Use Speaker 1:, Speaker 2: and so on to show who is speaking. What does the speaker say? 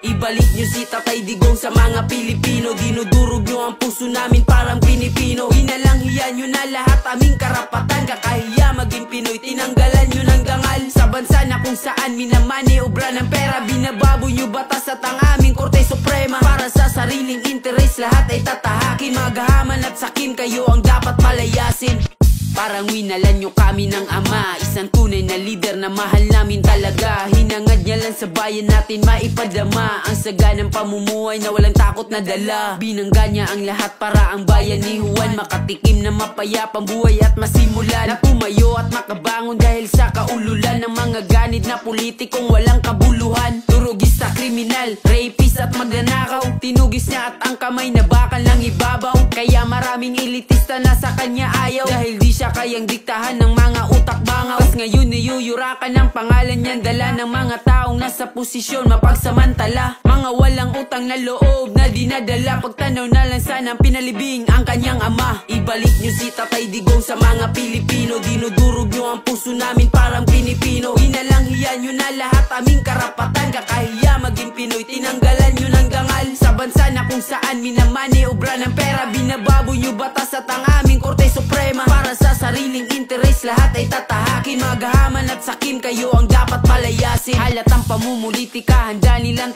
Speaker 1: Ibalik nyo si Tatay Digong sa mga Pilipino. Dinudurog nyo ang puso namin parang Pinipino. Inalanghiyan nyo na lahat aming karapatan. Kakahiya maging Pinoy, tinanggalan nyo ng dangal. Sa bansa na kung saan minamani obra ng pera. Binababoy nyo batas at ang aming Korte Suprema. Para sa sariling interes lahat ay tatahakin. Magahaman at sakim, kayo ang dapat palayasin. Parang winalan nyo kami ng ama, isang tunay na leader na mahal namin talaga. Hinangad niya lang sa bayan natin maipadama ang saganang pamumuhay na walang takot na dala. Binangga niya ang lahat para ang bayan ni Juan makatikim na mapayapang buhay at masimulan na tumayo at makabangon dahil sa kaululan ng mga ganid na politikong walang kabuluhan. Turugista, kriminal, rapist at magnanakaw. Tinugis niya at ang kamay na bakal ng ibabaw. Kaya maraming elitista na sa kanya ayaw, dahil di siya kayang diktahan ng mga utak bangaw. Pas ngayon niyuyurakan ang pangalan niyan, dala ng mga taong nasa posisyon mapagsamantala. Mga walang utang na loob na dinadala, pagtanaw na lang sana pinalibing ang kanyang ama. Ibalik nyo si Tatay Digong sa mga Pilipino. Dinudurog nyo ang puso namin parang Pinipino. Inalanghiyan nyo na lahat aming karapatan. Kakahiya maging Pinoy, tinanggalan nyo ng dangal. Sa bansa na kung saan minamani obra ng pera. Binababoy nyo batas at ang aming Korte Suprema. Para sa sariling interes lahat ay tatahakin. Magahaman at sakim, kayo ang dapat palayasin. Halatang pamumulitika, handa nilang